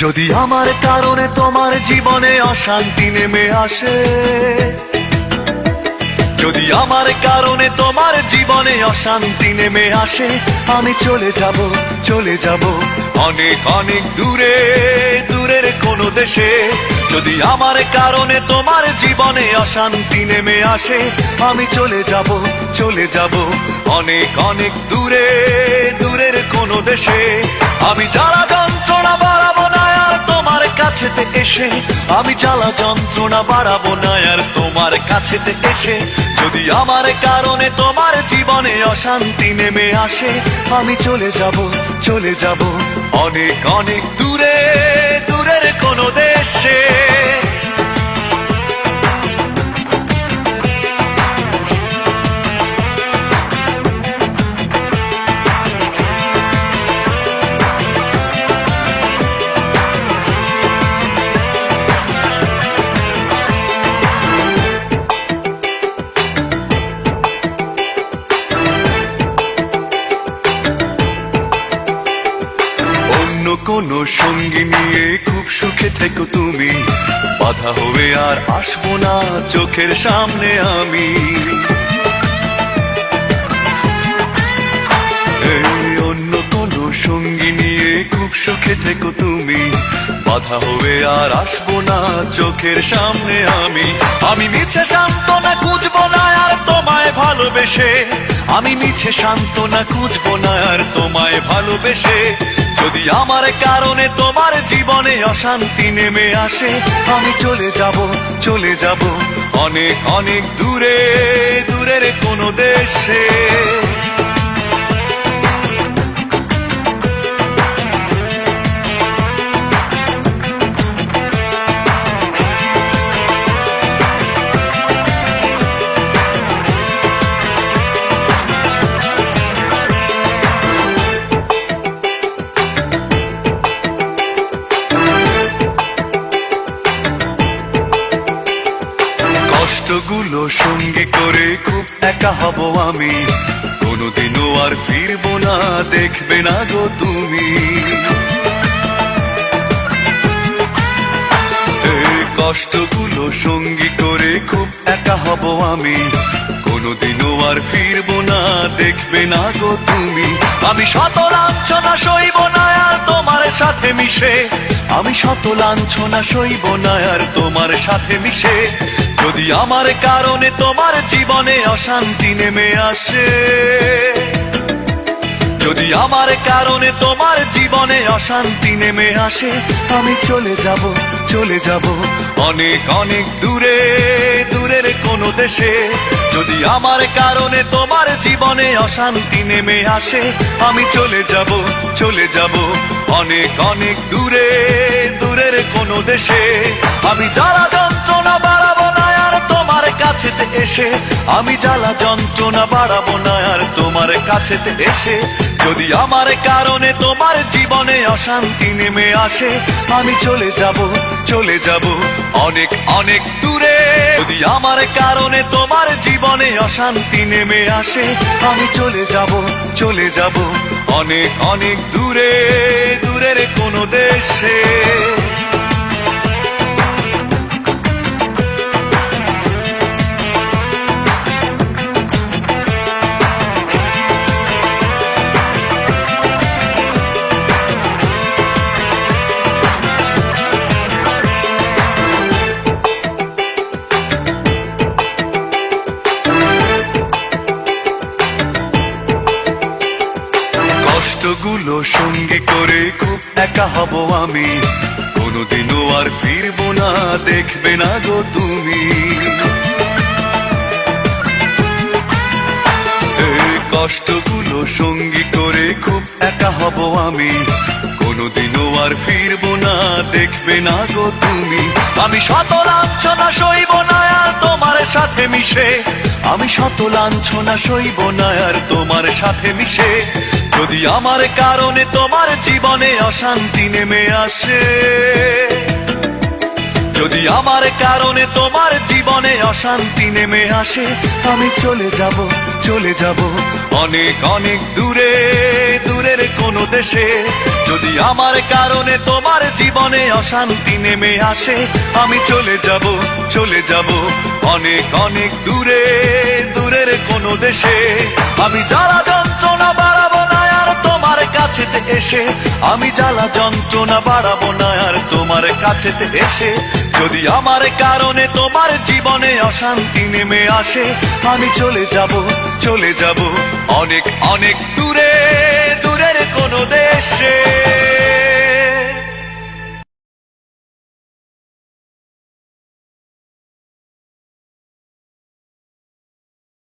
যদি আমার কারণে তোমার জীবনে অশান্তি নেমে আসে, যদি আমার কারণে তোমার জীবনে অশান্তি নেমে আসে, আমি চলে যাব, চলে যাব অনেক অনেক দূরে, দূরের কোনো দেশে। যদি আমার কারণে তোমার জীবনে অশান্তি নেমে আসে, আমি চলে যাব, চলে যাব অনেক অনেক দূরে, দূরের কোনো দেশে। আমি জ্বালা যন্ত্রণা বাড়াবো না আর তোমার কাছেতে এসে, আমি জ্বালা যন্ত্রণা বাড়াবো না আর তোমার কাছেতে এসে। যদি আমার কারণে তোমার জীবনে অশান্তি নেমে আসে, আমি চলে যাব, চলে যাব অনেক অনেক দূরে, দূরের কোনো দেশে। কোনো সঙ্গী নিয়ে খুব সুখে থেকো তুমি, বাধা হবে আর আসবো না চোখের সামনে আমি। অন্য কোনো সঙ্গী নিয়ে খুব সুখে থেকো তুমি, বাধা হবে আর আসবো না চোখের সামনে আমি। আমি মিছে সান্ত্বনা খুঁজবো না আর তোমায় ভালোবেসে, আমি মিছে সান্ত্বনা খুঁজবো না আর তোমায় ভালোবেসে। যদি আমার কারণে তোমার জীবনে অশান্তি নেমে আসে, আমি চলে যাব, চলে যাব অনেক অনেক দূরে, দূরের কোনো দেশে। কষ্টগুলো সঙ্গে করে খুব একা হব আমি, কোনোদিনও আর ফিরবো না দেখবে না গো তুমি। কষ্টগুলো সঙ্গী করে খুব একা হব আমি, কোনোদিনও আর ফিরবো না দেখবে না গো তুমি। আমি শত লাঞ্ছনা সইব না আর তোমার সাথে মিশে, আমি শত লাঞ্ছনা সইব না আর তোমার সাথে মিশে। যদি আমার কারণে তোমার জীবনে অশান্তি নেমে আসে, যদি আমার কারণে তোমার জীবনে অশান্তি নেমে আসে, আমি চলে যাব, চলে যাব অনেক অনেক দূরে, দূরের কোনো দেশে। যদি আমার কারণে তোমার জীবনে অশান্তি নেমে আসে, আমি চলে যাব, চলে যাব অনেক অনেক দূরে, দূরের কোনো দেশে। আমি জ্বালা যন্ত্রণা বাড়াবো না আর তোমার কাছেতে এসে, আমি জ্বালা যন্ত্রণা বাড়াবো না আর তোমার কাছেতে এসে। যদি আমার কারণে তোমার জীবনে অশান্তি নেমে আসে, আমি চলে যাব, চলে যাব অনেক অনেক দূরে। যদি আমার কারণে তোমার জীবনে অশান্তি নেমে আসে, আমি চলে যাব, চলে যাব অনেক অনেক দূরে, দূরের কোনো দেশে। কষ্টগুলো সঙ্গে করে খুব একা হব আমি, কোনোদিনও আর ফিরবো না দেখবে না গো তুমি। কষ্টগুলো সঙ্গী করে খুব একা হব আমি, কোনোদিনও আর ফিরবো না দেখবে না গো তুমি। আমি শত লাঞ্ছনা সইব না আর তোমার সাথে মিশে, আমি শত লাঞ্ছনা সইব না আর তোমার সাথে মিশে। যদি আমার কারণে তোমার জীবনে অশান্তি নেমে আসে, যদি আমার কারণে তোমার জীবনে অশান্তি নেমে আসে, আমি চলে যাব, চলে যাব অনেক অনেক দূরে, দূরের কোনো দেশে। যদি আমার কারণে তোমার জীবনে অশান্তি নেমে আসে, আমি চলে যাব, চলে যাব অনেক অনেক দূরে, দূরের কোনো দেশে। আমি জ্বালা যন্ত্রণা বাড়াবো না আর তোমার কাছেতে এসে, আমি জ্বালা যন্ত্রণা বাড়াবো না আর তোমার কাছেতে এসে। যদি আমার কারণে তোমার জীবনে অশান্তি নেমে আসে, আমি চলে যাব, চলে যাব অনেক অনেক দূরে, দূরের কোনো দেশে।